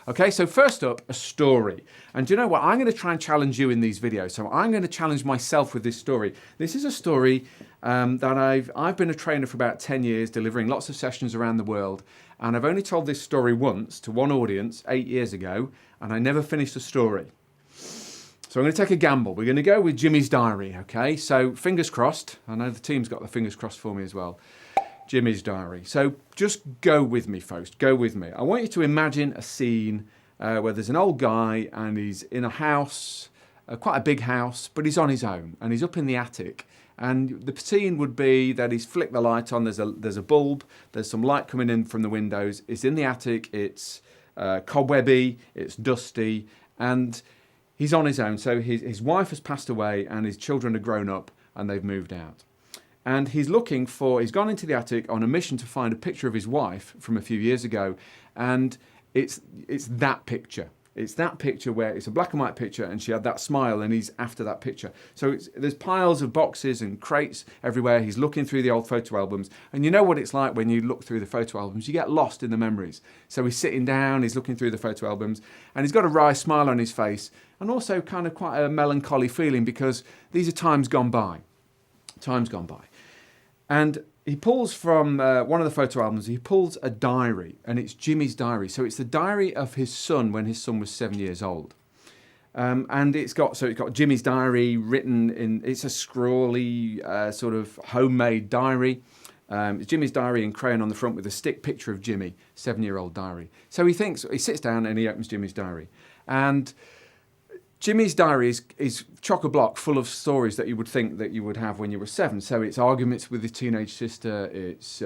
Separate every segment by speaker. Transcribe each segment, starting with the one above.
Speaker 1: Okay, so first up, a story. And do you know what? I'm going to try and challenge you in these videos. So I'm going to challenge myself with this story. This is a story that I've been a trainer for about 10 years, delivering lots of sessions around the world. And I've only told this story once to one audience 8 years ago, and I never finished the story. So I'm going to take a gamble. We're going to go with Jimmy's diary, okay? So fingers crossed. I know the team's got the fingers crossed for me as well. Jimmy's diary. So just go with me, folks. Go with me. I want you to imagine a scene where there's an old guy and he's in a house, quite a big house, but he's on his own and he's up in the attic. And the scene would be that he's flicked the light on. There's a bulb. There's some light coming in from the windows. It's in the attic. It's cobwebby. It's dusty. And he's on his own. So his wife has passed away and his children are grown up and they've moved out. And he's gone into the attic on a mission to find a picture of his wife from a few years ago. And it's that picture. It's that picture where it's a black and white picture and she had that smile and he's after that picture. So there's piles of boxes and crates everywhere. He's looking through the old photo albums. And you know what it's like when you look through the photo albums. You get lost in the memories. So he's sitting down, he's looking through the photo albums and he's got a wry smile on his face and also kind of quite a melancholy feeling because these are times gone by. Times gone by. And he pulls from one of the photo albums, he pulls a diary, and it's Jimmy's diary. So it's the diary of his son when his son was 7 years old. And it's got Jimmy's diary written in, it's a scrawly sort of homemade diary. It's Jimmy's diary in crayon on the front with a stick picture of Jimmy, 7-year-old diary. So he sits down and he opens Jimmy's diary. And Jimmy's diary is chock-a-block full of stories that you would think that you would have when you were 7. So it's arguments with his teenage sister, it's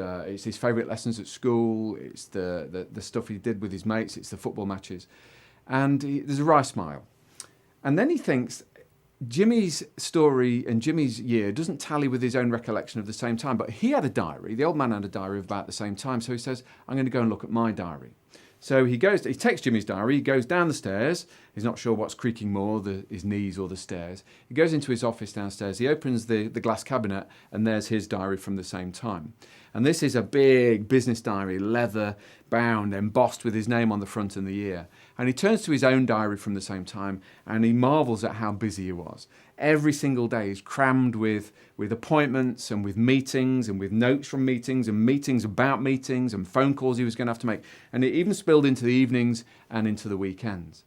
Speaker 1: his favourite lessons at school, it's the stuff he did with his mates, it's the football matches. And there's a wry smile. And then he thinks Jimmy's story and Jimmy's year doesn't tally with his own recollection of the same time. But he had a diary, the old man had a diary of about the same time. So he says, I'm going to go and look at my diary. So he takes Jimmy's diary, he goes down the stairs, he's not sure what's creaking more, his knees or the stairs. He goes into his office downstairs, he opens the glass cabinet and there's his diary from the same time. And this is a big business diary, leather bound, embossed with his name on the front and the year. And he turns to his own diary from the same time and he marvels at how busy he was. Every single day is crammed with appointments and with meetings and with notes from meetings and meetings about meetings and phone calls he was going to have to make. And it even spilled into the evenings and into the weekends.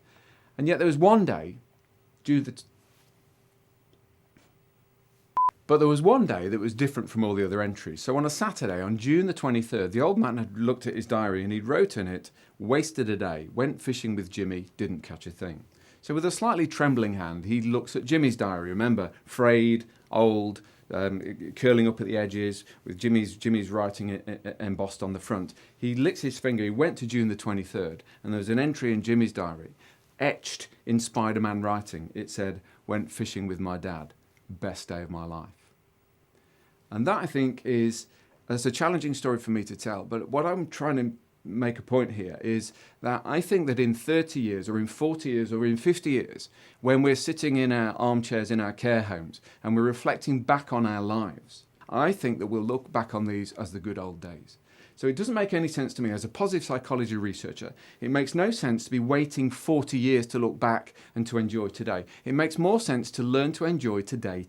Speaker 1: And yet there was one day, but there was one day that was different from all the other entries. So on a Saturday, on June the 23rd, the old man had looked at his diary and he'd wrote in it, wasted a day, went fishing with Jimmy, didn't catch a thing. So with a slightly trembling hand, he looks at Jimmy's diary. Remember, frayed, old, curling up at the edges, with Jimmy's writing embossed on the front. He licks his finger, he went to June the 23rd, and there was an entry in Jimmy's diary, etched in Spider-Man writing. It said, went fishing with my dad, best day of my life. And that, I think, that's a challenging story for me to tell, but what I'm trying to make a point here is that I think that in 30 years or in 40 years or in 50 years, when we're sitting in our armchairs in our care homes and we're reflecting back on our lives, I think that we'll look back on these as the good old days. So it doesn't make any sense to me as a positive psychology researcher. It makes no sense to be waiting 40 years to look back and to enjoy today. It makes more sense to learn to enjoy today.